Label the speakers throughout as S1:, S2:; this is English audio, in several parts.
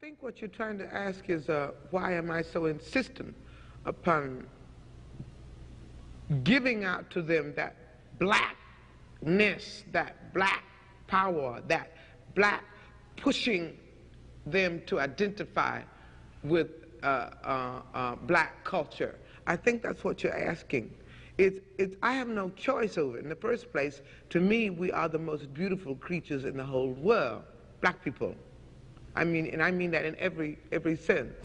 S1: think what you're trying to ask is why am I so insistent upon giving out to them that blackness, that black power, that black pushing them to identify with black culture. I think that's what you're asking. I have no choice over it. In the first place, to me, we are the most beautiful creatures in the whole world, black people. I mean, and I mean that in every sense,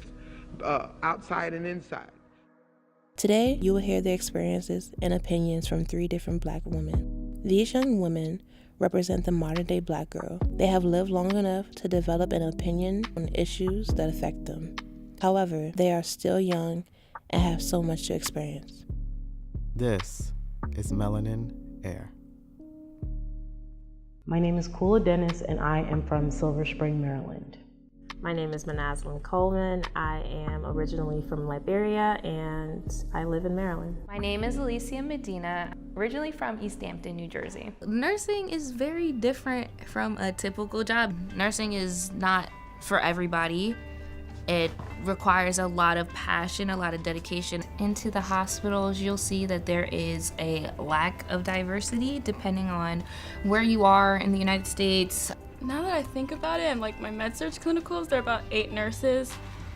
S1: outside and inside.
S2: Today, you will hear the experiences and opinions from 3 different black women. These young women represent the modern-day black girl. They have lived long enough to develop an opinion on issues that affect them. However, they are still young and have so much to experience.
S3: This is Melaninaire.
S4: My name is Kulah Dennis, and I am from Silver Spring, Maryland.
S5: My name is Manassaline Coleman. I am originally from Liberia, and I live in Maryland.
S6: My name is Aleesia Medina, originally from East Hampton, New Jersey.
S7: Nursing is very different from a typical job. Nursing is not for everybody. It requires a lot of passion, a lot of dedication. Into the hospitals, you'll see that there is a lack of diversity depending on where you are in the United States.
S8: Now that I think about it, and like my med-surg clinicals, there are about 8 nurses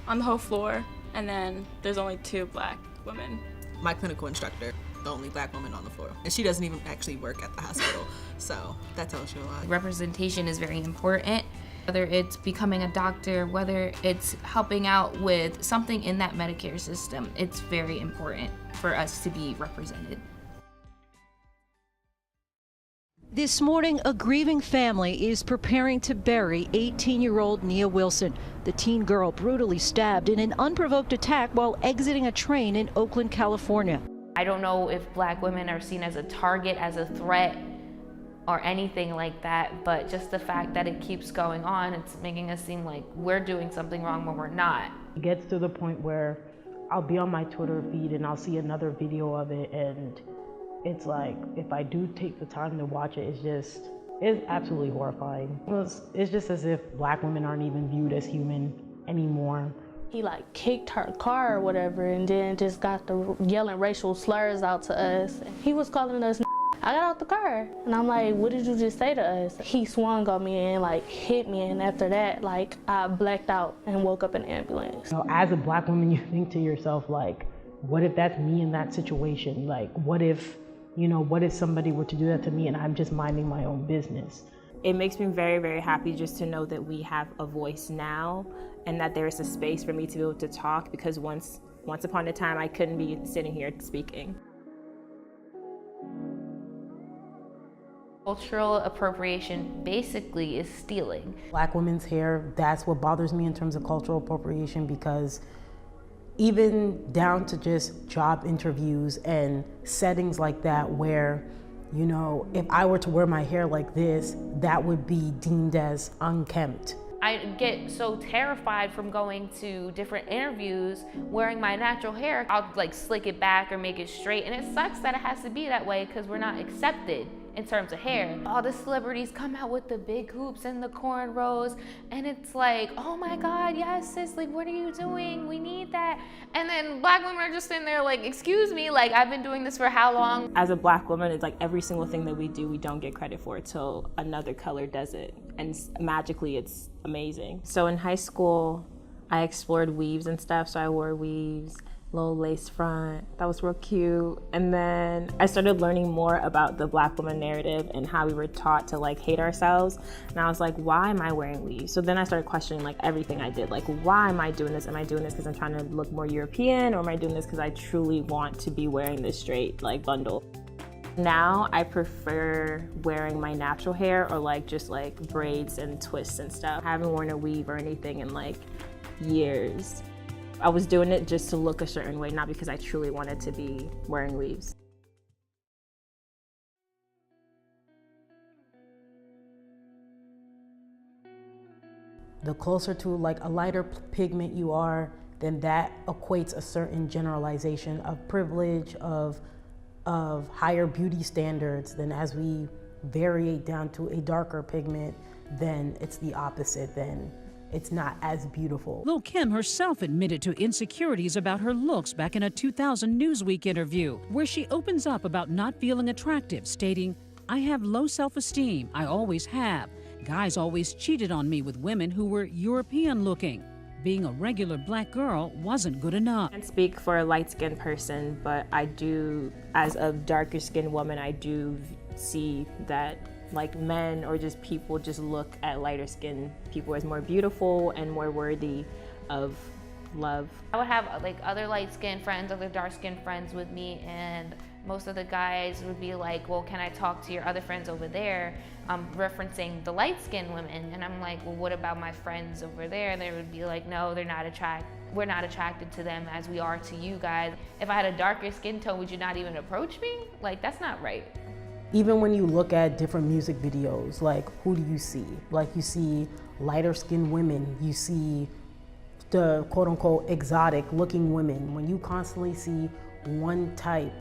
S8: on the whole floor, and then there's only 2 black women.
S9: My clinical instructor, the only black woman on the floor, and she doesn't even actually work at the hospital, so that tells you a lot.
S7: Representation is very important. Whether it's becoming a doctor, whether it's helping out with something in that Medicare system, it's very important for us to be represented.
S10: This morning, a grieving family is preparing to bury 18-year-old Nia Wilson, the teen girl brutally stabbed in an unprovoked attack while exiting a train in Oakland, California.
S6: I don't know if black women are seen as a target, as a threat, or anything like that, but just the fact that it keeps going on, it's making us seem like we're doing something wrong when we're not.
S4: It gets to the point where I'll be on my Twitter feed and I'll see another video of it, and it's like, if I do take the time to watch it, it's absolutely horrifying. It's just as if black women aren't even viewed as human anymore.
S11: He like kicked her car or whatever, and then just got to yelling racial slurs out to us. He was calling us. I got out the car and I'm like, what did you just say to us? He swung on me and like hit me, and after that, like I blacked out and woke up in the ambulance.
S4: You know, as a black woman, you think to yourself, like, what if that's me in that situation? Like, what if somebody were to do that to me and I'm just minding my own business?
S5: It makes me very, very happy just to know that we have a voice now and that there is a space for me to be able to talk, because once upon a time I couldn't be sitting here speaking.
S6: Cultural appropriation basically is stealing.
S4: Black women's hair, that's what bothers me in terms of cultural appropriation, because even down to just job interviews and settings like that where, you know, if I were to wear my hair like this, that would be deemed as unkempt.
S6: I get so terrified from going to different interviews wearing my natural hair. I'll like slick it back or make it straight, and it sucks that it has to be that way because we're not accepted in terms of hair. All the celebrities come out with the big hoops and the cornrows, and it's like, oh my God, yes sis, like what are you doing? We need that. And then black women are just in there like, excuse me, like I've been doing this for how long?
S5: As a black woman, it's like every single thing that we do, we don't get credit for till another color does it. And magically, it's amazing. So in high school, I explored weaves and stuff, so I wore weaves, little lace front, that was real cute. And then I started learning more about the black woman narrative and how we were taught to like hate ourselves. And I was like, why am I wearing weaves? So then I started questioning like everything I did. Like, why am I doing this? Am I doing this because I'm trying to look more European, or am I doing this because I truly want to be wearing this straight like bundle? Now I prefer wearing my natural hair or like just like braids and twists and stuff. I haven't worn a weave or anything in like years. I was doing it just to look a certain way, not because I truly wanted to be wearing weaves.
S4: The closer to like a lighter pigment you are, then that equates a certain generalization of privilege, of higher beauty standards. Then as we variate down to a darker pigment, then it's the opposite. Then it's not as beautiful.
S12: Lil' Kim herself admitted to insecurities about her looks back in a 2000 Newsweek interview, where she opens up about not feeling attractive, stating, "I have low self-esteem. I always have. Guys always cheated on me with women who were European-looking. Being a regular black girl wasn't good enough."
S5: I can't speak for a light-skinned person, but I do, as a darker-skinned woman, I do see that like men or just people just look at lighter skinned people as more beautiful and more worthy of love.
S6: I would have like other light-skinned friends, other dark-skinned friends with me, and most of the guys would be like, well, can I talk to your other friends over there? Referencing the light-skinned women. And I'm like, well, what about my friends over there? And they would be like, no, we're not attracted to them as we are to you guys. If I had a darker skin tone, would you not even approach me? Like, that's not right.
S4: Even when you look at different music videos, like, who do you see? Like, you see lighter skinned women, you see the quote unquote exotic looking women. When you constantly see one type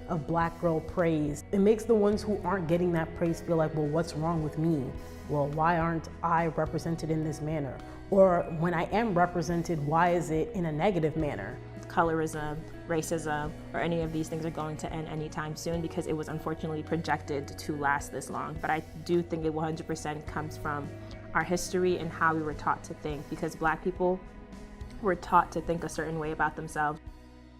S4: of black girl praise, it makes the ones who aren't getting that praise feel like, well, what's wrong with me? Well, why aren't I represented in this manner? Or when I am represented, why is it in a negative manner?
S5: Colorism, racism, or any of these things are going to end anytime soon because it was unfortunately projected to last this long. But I do think it 100% comes from our history and how we were taught to think, because black people were taught to think a certain way about themselves.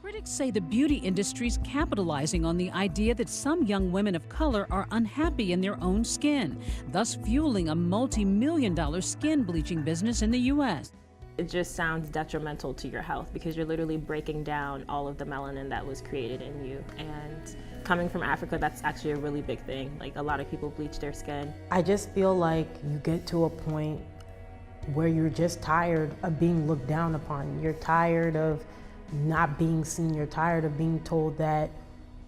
S12: Critics say the beauty industry's capitalizing on the idea that some young women of color are unhappy in their own skin, thus fueling a multi-million-dollar skin bleaching business in the U.S.
S5: It just sounds detrimental to your health because you're literally breaking down all of the melanin that was created in you. And coming from Africa, that's actually a really big thing. Like, a lot of people bleach their skin.
S4: I just feel like you get to a point where you're just tired of being looked down upon. You're tired of not being seen. You're tired of being told that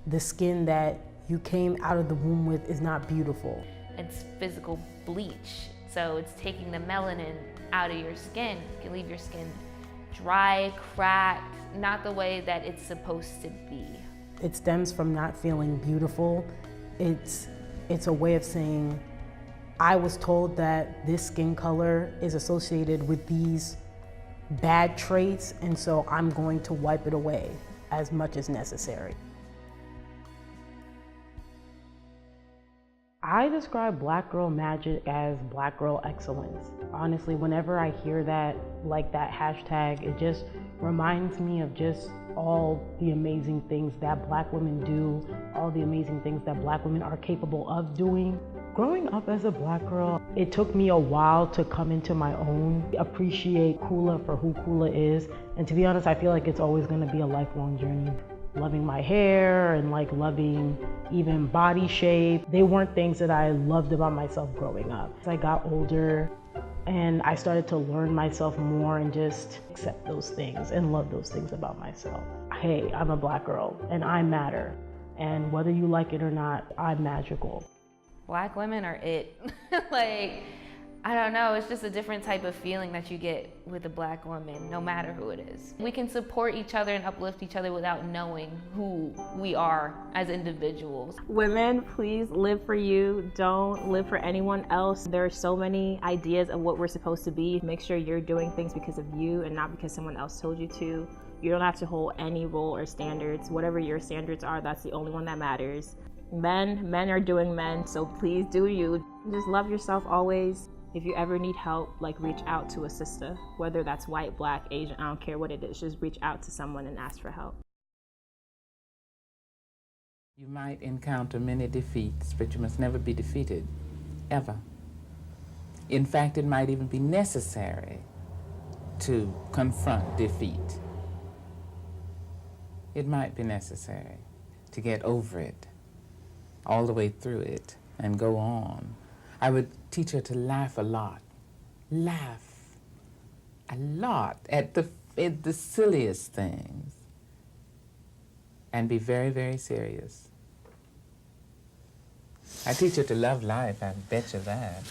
S4: the skin that you came out of the womb with is not beautiful.
S6: It's physical bleach. So it's taking the melanin out of your skin. It can leave your skin dry, cracked, not the way that it's supposed to be.
S4: It stems from not feeling beautiful. It's a way of saying, I was told that this skin color is associated with these bad traits, and so I'm going to wipe it away as much as necessary. I describe black girl magic as black girl excellence. Honestly, whenever I hear that, like that hashtag, it just reminds me of just all the amazing things that black women do, all the amazing things that black women are capable of doing. Growing up as a black girl, it took me a while to come into my own, appreciate Kulah for who Kulah is. And to be honest, I feel like it's always gonna be a lifelong journey. Loving my hair and like loving even body shape. They weren't things that I loved about myself growing up. As I got older and I started to learn myself more and just accept those things and love those things about myself. Hey, I'm a black girl and I matter. And whether you like it or not, I'm magical.
S6: Black women are it. Like, I don't know, it's just a different type of feeling that you get with a black woman, no matter who it is. We can support each other and uplift each other without knowing who we are as individuals.
S5: Women, please live for you. Don't live for anyone else. There are so many ideas of what we're supposed to be. Make sure you're doing things because of you and not because someone else told you to. You don't have to hold any role or standards. Whatever your standards are, that's the only one that matters. Men are doing men, so please do you. Just love yourself always. If you ever need help, like, reach out to a sister, whether that's white, black, Asian, I don't care what it is, just reach out to someone and ask for help.
S13: You might encounter many defeats, but you must never be defeated, ever. In fact, it might even be necessary to confront defeat. It might be necessary to get over it, all the way through it, and go on. I would teach her to laugh a lot. Laugh a lot at the silliest things. And be very, very serious. I teach her to love life, I bet you that.